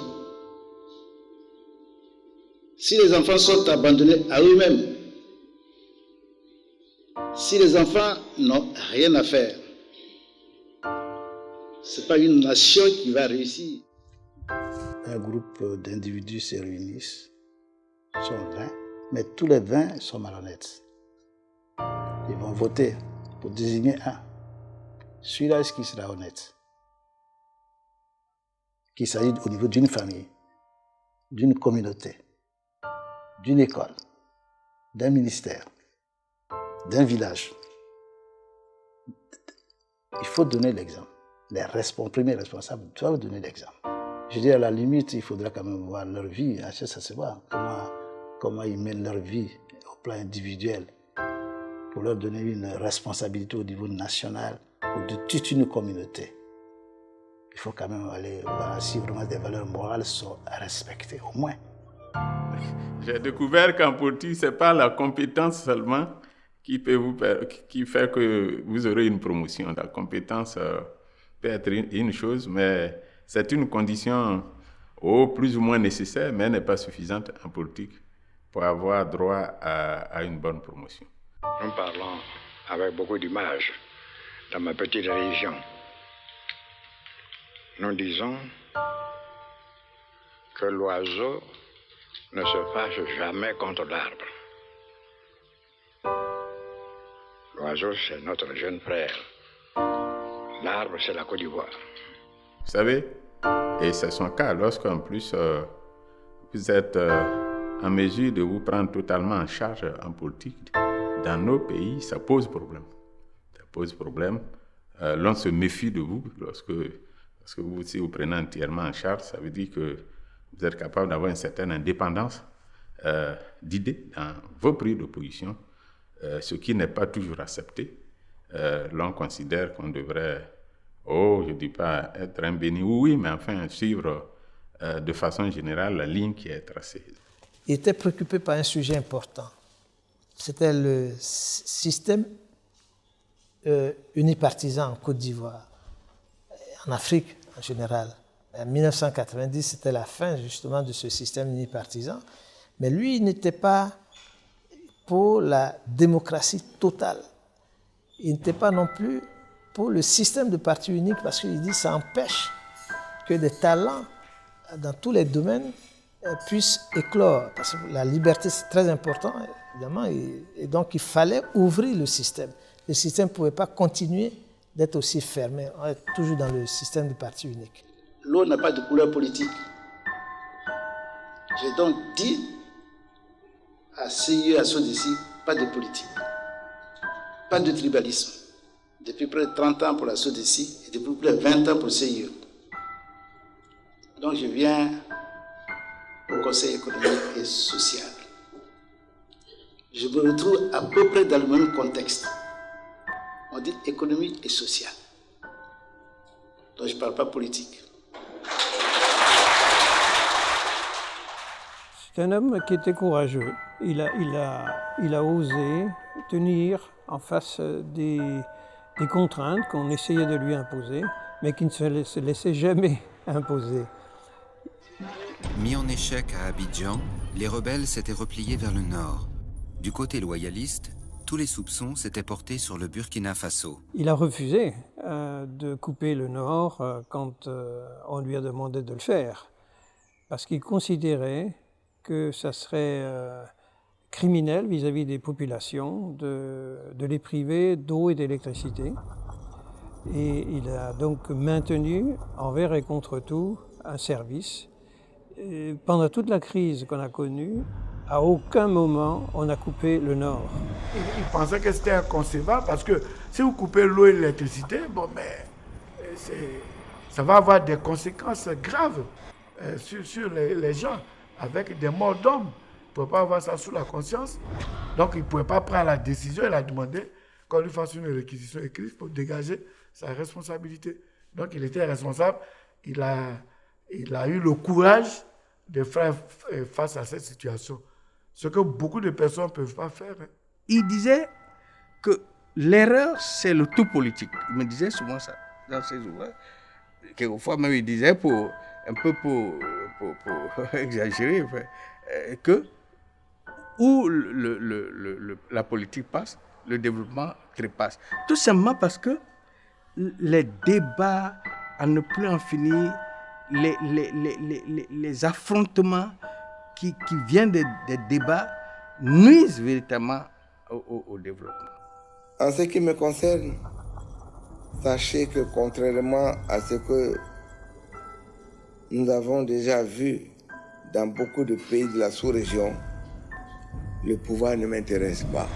[SPEAKER 7] Si les enfants sont abandonnés à eux-mêmes, si les enfants n'ont rien à faire, ce n'est pas une nation qui va réussir. Un groupe d'individus se réunissent, sont 20, mais tous les 20 sont malhonnêtes. Ils vont voter pour désigner un. Celui-là, est-ce qu'il sera honnête? Qu'il s'agit au niveau d'une famille, d'une communauté, d'une école, d'un ministère, d'un village. Il faut donner l'exemple. Les premiers responsables doivent donner l'exemple. Je dis à la limite, il faudra quand même voir leur vie. Ça se voit. Comment ils mènent leur vie au plan individuel pour leur donner une responsabilité au niveau national ou de toute une communauté. Il faut quand même aller voir si vraiment des valeurs morales sont respectées, au moins.
[SPEAKER 9] J'ai découvert qu'en politique, ce n'est pas la compétence seulement qui fait que vous aurez une promotion. La compétence peut être une chose, mais c'est une condition plus ou moins nécessaire, mais n'est pas suffisante en politique pour avoir droit à une bonne promotion.
[SPEAKER 17] Nous parlons avec beaucoup d'images dans ma petite région. Nous disons que l'oiseau ne se fâche jamais contre l'arbre. L'oiseau, c'est notre jeune frère. L'arbre, c'est la Côte d'Ivoire.
[SPEAKER 9] Vous savez, et c'est son cas, lorsqu'en plus vous êtes en mesure de vous prendre totalement en charge en politique, dans nos pays, ça pose problème. Ça pose problème. L'on se méfie de vous parce que vous, si vous prenez entièrement en charge, ça veut dire que vous êtes capable d'avoir une certaine indépendance d'idées dans vos prises de position, ce qui n'est pas toujours accepté. L'on considère qu'on devrait, je ne dis pas être un béni, oui, mais enfin suivre de façon générale la ligne qui est tracée.
[SPEAKER 3] Il était préoccupé par un sujet important. C'était le système unipartisan en Côte d'Ivoire, en Afrique en général. En 1990, c'était la fin justement de ce système unipartisan. Mais lui, il n'était pas pour la démocratie totale. Il n'était pas non plus pour le système de parti unique parce qu'il dit que ça empêche que des talents dans tous les domaines puissent éclore. Parce que la liberté, c'est très important. évidemment. Et donc, il fallait ouvrir le système. Le système ne pouvait pas continuer d'être aussi fermé. On est toujours dans le système de parti unique.
[SPEAKER 7] L'eau n'a pas de couleur politique. J'ai donc dit à CIE, à SODECI, pas de politique, pas de tribalisme. Depuis près de 30 ans pour la SODECI et depuis près de 20 ans pour CIE. Donc je viens au Conseil économique et social. Je me retrouve à peu près dans le même contexte. On dit économie et social. Donc je ne parle pas politique.
[SPEAKER 4] C'est un homme qui était courageux. Il a osé tenir en face des contraintes qu'on essayait de lui imposer, mais qui ne se laissait jamais imposer.
[SPEAKER 18] Mis en échec à Abidjan, les rebelles s'étaient repliés vers le nord. Du côté loyaliste, tous les soupçons s'étaient portés sur le Burkina Faso.
[SPEAKER 4] Il a refusé de couper le nord quand on lui a demandé de le faire, parce qu'il considérait que ça serait criminel vis-à-vis des populations de les priver d'eau et d'électricité. Et il a donc maintenu, envers et contre tout, un service. Et pendant toute la crise qu'on a connue, à aucun moment on a coupé le nord.
[SPEAKER 19] Il pensait que c'était inconcevable parce que si vous coupez l'eau et l'électricité, bon, mais ça va avoir des conséquences graves sur les gens, avec des morts d'hommes. Il ne pouvait pas avoir ça sous la conscience. Donc il ne pouvait pas prendre la décision. Il a demandé qu'on lui fasse une réquisition écrite pour dégager sa responsabilité. Donc il était responsable. Il a eu le courage de faire face à cette situation. Ce que beaucoup de personnes ne peuvent pas faire.
[SPEAKER 13] Il disait que l'erreur, c'est le tout politique. Il me disait souvent ça dans ses ouvrages. Quelquefois même, il disait, pour exagérer, que où la politique passe, le développement trépasse. Tout simplement parce que les débats à ne plus en finir, les affrontements qui viennent des débats nuisent véritablement au développement.
[SPEAKER 20] En ce qui me concerne, sachez que contrairement à ce que nous avons déjà vu dans beaucoup de pays de la sous-région, le pouvoir ne m'intéresse pas.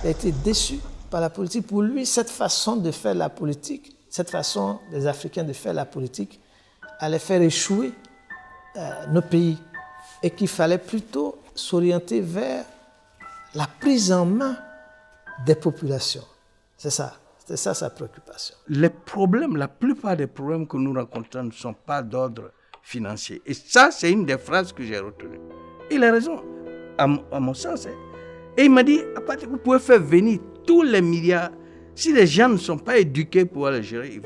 [SPEAKER 3] Il a été déçu par la politique. Pour lui, cette façon de faire la politique, cette façon des Africains de faire la politique, allait faire échouer nos pays et qu'il fallait plutôt s'orienter vers la prise en main des populations. C'est ça, c'était ça sa préoccupation.
[SPEAKER 13] Les problèmes, la plupart des problèmes que nous rencontrons ne sont pas d'ordre financier. Et ça, c'est une des phrases que j'ai retenues. Il a raison, à mon sens. Et il m'a dit, à partir vous pouvez faire venir tous les milliards. Si les gens ne sont pas éduqués pour les gérer,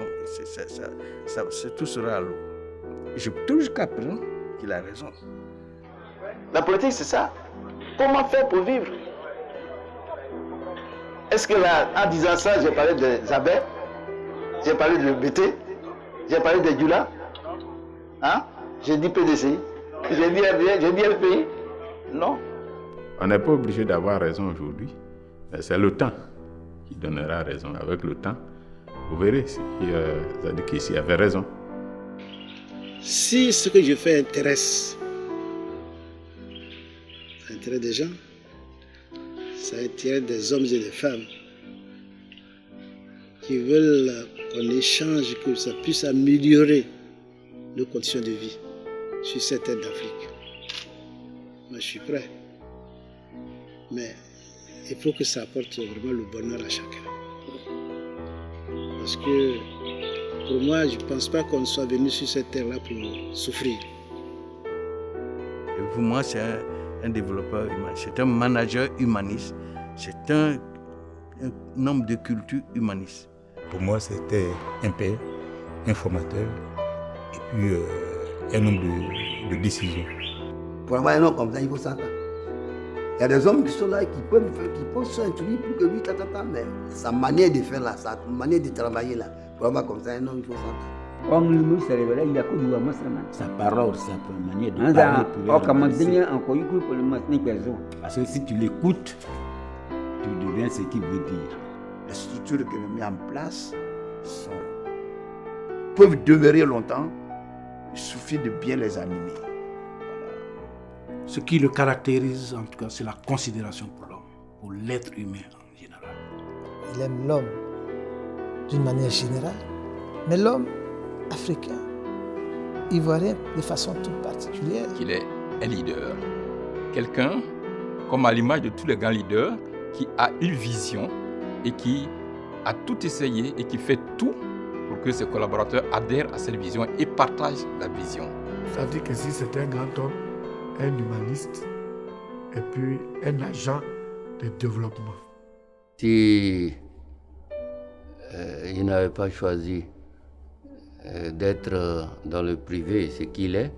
[SPEAKER 13] tout sera à l'eau. Je trouve jusqu'à présent qu'il a raison.
[SPEAKER 1] La politique, c'est ça. Comment faire pour vivre? Est-ce que là, en disant ça, j'ai parlé des abeilles, j'ai parlé de BT, j'ai parlé des Dula, hein? J'ai dit PDCI, j'ai dit LPI? Non.
[SPEAKER 9] On n'est pas obligé d'avoir raison aujourd'hui, mais c'est le temps qui donnera raison. Avec le temps, vous verrez si Zadik Kessi avait raison.
[SPEAKER 7] Si ce que je fais intéresse des gens, ça intéresse des hommes et des femmes qui veulent qu'on échange, que ça puisse améliorer nos conditions de vie sur cette terre d'Afrique. Moi, je suis prêt. Mais il faut que ça apporte vraiment le bonheur à chacun. Parce que pour moi, je ne pense pas qu'on soit venu sur cette terre-là pour souffrir.
[SPEAKER 13] Et pour moi, c'est un développeur humain, c'est un manager humaniste, c'est un homme de culture humaniste.
[SPEAKER 9] Pour moi, c'était un père, un formateur et puis un homme de décision.
[SPEAKER 10] Pour avoir un homme comme ça, il faut s'entendre. Il y a des hommes qui sont là qui peuvent s'introduire plus que lui, mais sa manière de faire là, sa manière de travailler là, pour avoir comme ça un homme, il faut s'entendre.
[SPEAKER 11] Sa parole, sa manière de parler. Parce que si tu l'écoutes, tu deviens ce qu'il veut dire.
[SPEAKER 8] Les structures qu'il a mis en place peuvent demeurer longtemps. Il suffit de bien les animer.
[SPEAKER 13] Ce qui le caractérise, en tout cas, c'est la considération pour l'homme, pour l'être humain en général.
[SPEAKER 3] Il aime l'homme d'une manière générale, mais l'homme africain, ivoirien de façon toute particulière.
[SPEAKER 2] Qu'il est un leader, quelqu'un, comme à l'image de tous les grands leaders, qui a une vision et qui a tout essayé et qui fait tout pour que ses collaborateurs adhèrent à cette vision et partagent la vision.
[SPEAKER 19] Ça veut dire que si c'est un grand homme, un humaniste et puis un agent de développement.
[SPEAKER 16] Si il n'avait pas choisi d'être dans le privé, ce qu'il est,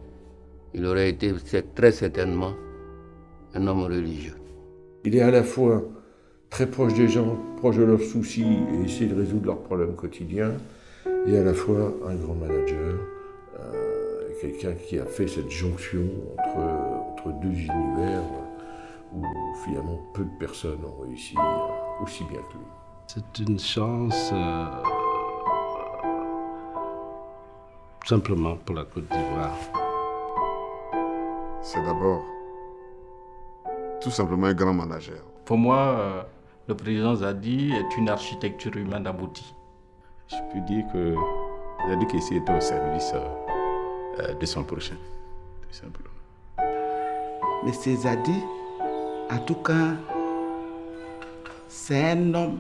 [SPEAKER 16] il aurait été très certainement un homme religieux.
[SPEAKER 21] Il est à la fois très proche des gens, proche de leurs soucis et essayer de résoudre leurs problèmes quotidiens, et à la fois un grand manager, quelqu'un qui a fait cette jonction entre deux univers où finalement peu de personnes ont réussi aussi bien que lui.
[SPEAKER 12] C'est une chance simplement pour la Côte d'Ivoire.
[SPEAKER 22] C'est d'abord tout simplement un grand manager.
[SPEAKER 23] Pour moi, le président Zadi est une architecture humaine aboutie.
[SPEAKER 11] Je peux dire que Zadi Kessi était au service de son prochain, tout simplement.
[SPEAKER 8] Mais c'est Zadi, en tout cas, c'est un homme